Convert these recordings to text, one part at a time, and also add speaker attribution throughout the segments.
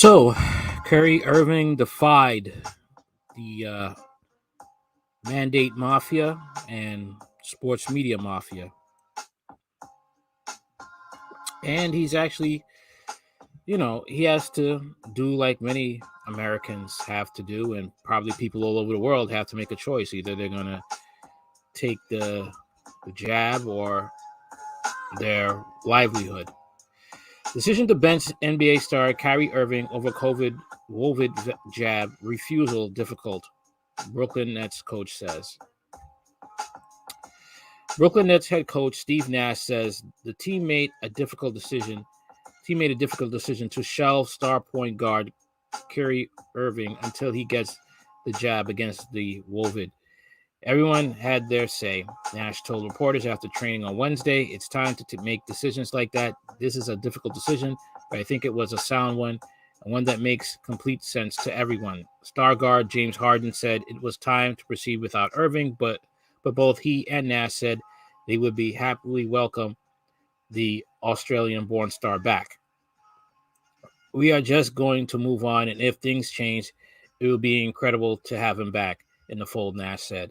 Speaker 1: So, Kryie Irving defied the mandate mafia and sports media mafia. And he's actually, he has to do like many Americans have to do, and probably people all over the world have to make a choice. Either they're going to take the jab or their livelihood. Decision to bench NBA star Kyrie Irving over COVID jab refusal difficult, Brooklyn Nets coach says. Brooklyn Nets head coach Steve Nash says the team made a difficult decision to shelve star point guard Kyrie Irving until he gets the jab against the Wovid. Everyone had their say, Nash told reporters after training on Wednesday. It's time to make decisions like that. This is a difficult decision, but I think it was a sound one, and one that makes complete sense to everyone. Star guard James Harden said it was time to proceed without Irving, but both he and Nash said they would be happily welcome the Australian-born star back. We are just going to move on, and if things change, it will be incredible to have him back in the fold, Nash said.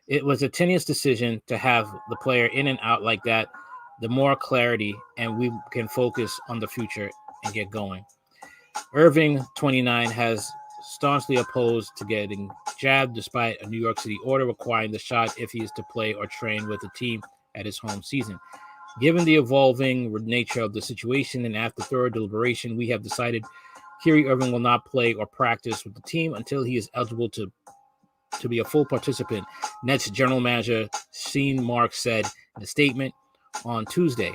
Speaker 1: It was a tenuous decision to have the player in and out like that. The more clarity, and we can focus on the future and get going. Irving, 29, has staunchly opposed to getting jabbed despite a New York City order requiring the shot if he is to play or train with the team at his home season. Given the evolving nature of the situation and after thorough deliberation, we have decided Kyrie Irving will not play or practice with the team until he is eligible to be a full participant, Nets general manager Sean Marks said in a statement on Tuesday.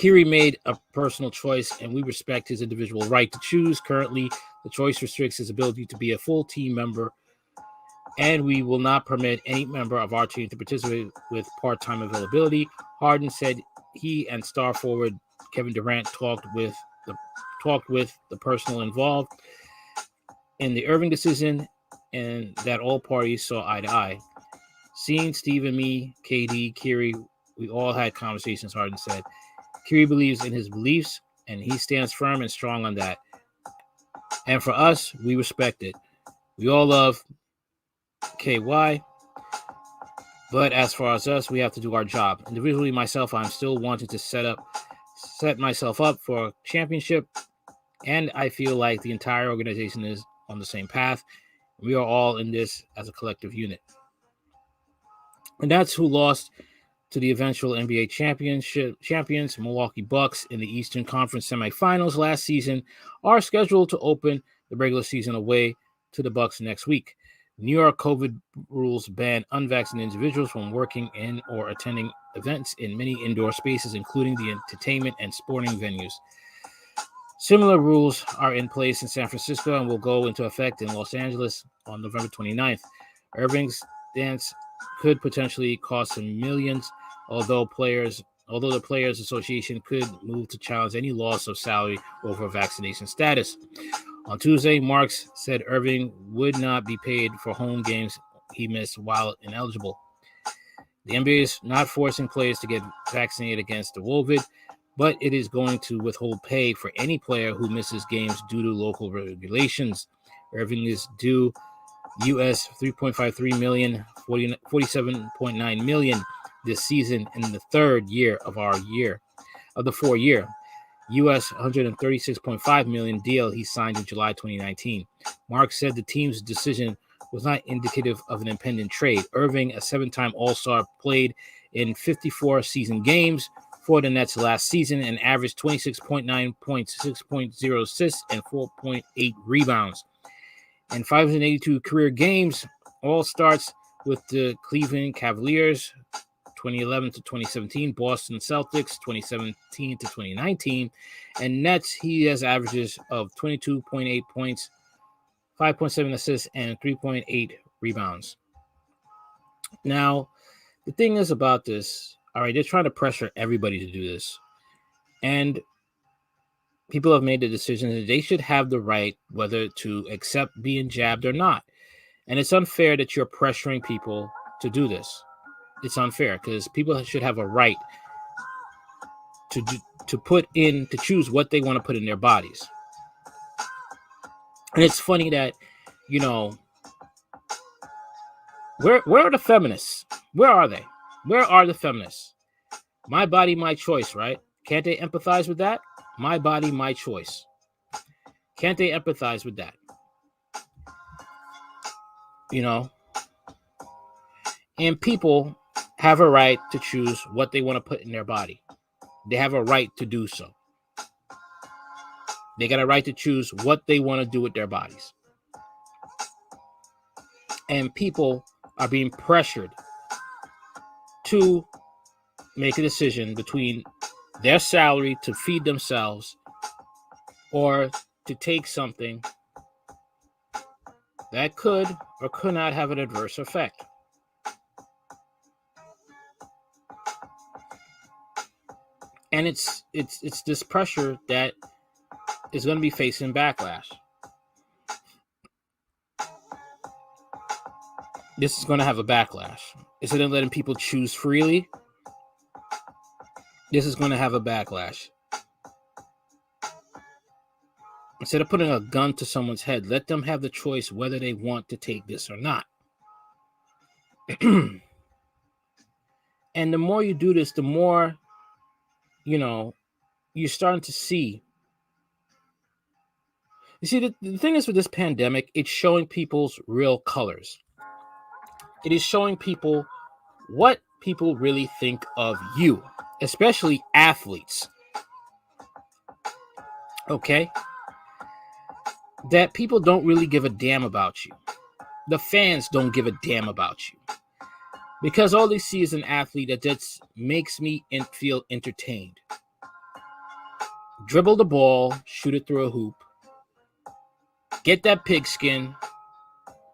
Speaker 1: Kyrie made a personal choice, and we respect his individual right to choose. Currently, the choice restricts his ability to be a full team member, and we will not permit any member of our team to participate with part-time availability. Harden said he and star forward Kevin Durant talked with the personnel involved in the Irving decision, and that all parties saw eye to eye. Seeing Steve and me, KD, Kyrie, we all had conversations, Harden said. Kyrie believes in his beliefs, and he stands firm and strong on that. And for us, we respect it. We all love KY, but as far as us, we have to do our job. Individually, myself, I'm still wanting to set myself up for a championship, and I feel like the entire organization is on the same path. We are all in this as a collective unit. And that's who lost to the eventual NBA champions, Milwaukee Bucks, in the Eastern Conference semifinals last season, are scheduled to open the regular season away to the Bucks next week. New York COVID rules ban unvaccinated individuals from working in or attending events in many indoor spaces, including the entertainment and sporting venues. Similar rules are in place in San Francisco and will go into effect in Los Angeles on November 29th. Irving's stance could potentially cost him millions, although the Players Association could move to challenge any loss of salary over vaccination status. On Tuesday, Marks said Irving would not be paid for home games he missed while ineligible. The NBA is not forcing players to get vaccinated against the COVID, but it is going to withhold pay for any player who misses games due to local regulations. Irving is due US $3.53 million, $47.9 million this season in the third year of the 4-year US $136.5 million deal he signed in July 2019. Mark said the team's decision was not indicative of an impending trade. Irving, a 7-time All-Star, played in 54 season games for the Nets last season and averaged 26.9 points, 6.0 assists, and 4.8 rebounds. In 582 career games, all starts with the Cleveland Cavaliers, 2011 to 2017, Boston Celtics, 2017 to 2019, and Nets, he has averages of 22.8 points, 5.7 assists, and 3.8 rebounds. Now, the thing is about this, all right, they're trying to pressure everybody to do this. And people have made the decision that they should have the right whether to accept being jabbed or not. And it's unfair that you're pressuring people to do this. It's unfair because people should have a right to choose what they want to put in their bodies. And it's funny that, you know, where are the feminists? Where are they? Where are the feminists? My body, my choice, right? Can't they empathize with that? My body, my choice. Can't they empathize with that? You know? And people have a right to choose what they want to put in their body. They have a right to do so. They got a right to choose what they want to do with their bodies. And people are being pressured to make a decision between their salary to feed themselves or to take something that could or could not have an adverse effect. And it's this pressure that is going to be facing backlash. This is going to have a backlash. Instead of letting people choose freely, this is going to have a backlash. Instead of putting a gun to someone's head, let them have the choice whether they want to take this or not. And the more you do this, the more, you know, you're starting to see. You see, the thing is with this pandemic, it's showing people's real colors. It is showing people what people really think of you, especially athletes. Okay? That people don't really give a damn about you. The fans don't give a damn about you. Because all they see is an athlete that just makes me feel entertained. Dribble the ball, shoot it through a hoop, get that pigskin,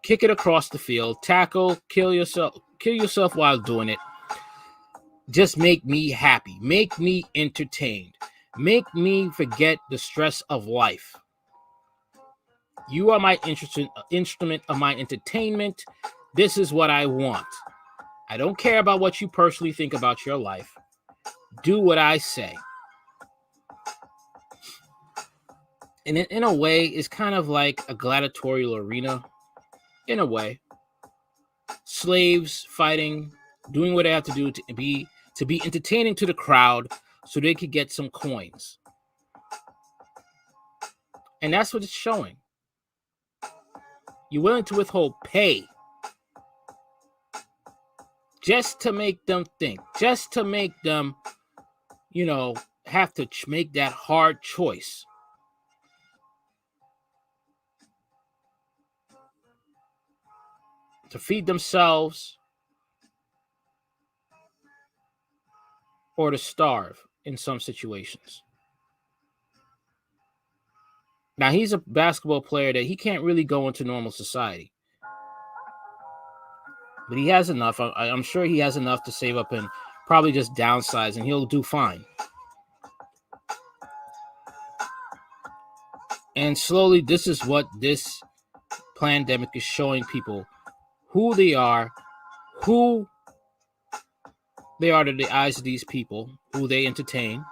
Speaker 1: kick it across the field, tackle, kill yourself while doing it. Just make me happy, make me entertained, make me forget the stress of life. You are my instrument of my entertainment. This is what I want. I don't care about what you personally think about your life. Do what I say. And in a way, it's kind of like a gladiatorial arena. In a way, slaves fighting, doing what they have to do to be entertaining to the crowd, so they could get some coins. And that's what it's showing. You're willing to withhold pay just to make them think, just to make them, have to make that hard choice. To feed themselves or to starve in some situations. Now, he's a basketball player that he can't really go into normal society. But he has enough. I'm sure he has enough to save up and probably just downsize, and he'll do fine. And slowly, this is what this pandemic is showing people: who they are to the eyes of these people, who they entertain,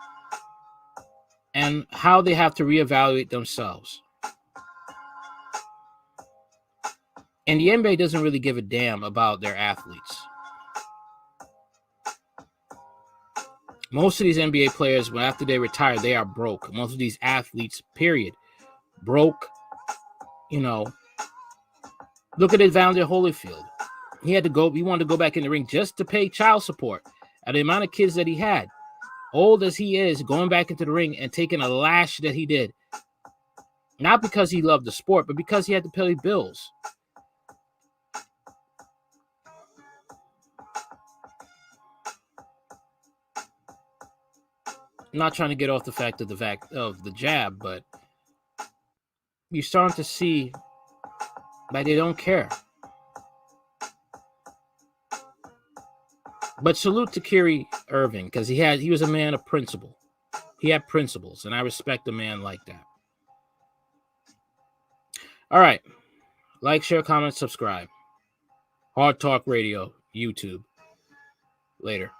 Speaker 1: and how they have to reevaluate themselves. And the NBA doesn't really give a damn about their athletes. Most of these NBA players, after they retire, they are broke. Most of these athletes, period, broke. Look at Evander Holyfield. He wanted to go back in the ring just to pay child support. At the amount of kids that he had, old as he is, going back into the ring and taking a lash that he did. Not because he loved the sport, but because he had to pay bills. I'm not trying to get off the fact of the jab, but you're starting to see that they don't care. But salute to Kryie Irving, because he was a man of principle. He had principles, and I respect a man like that. All right. Like, share, comment, subscribe. Hard Talk Radio, YouTube. Later.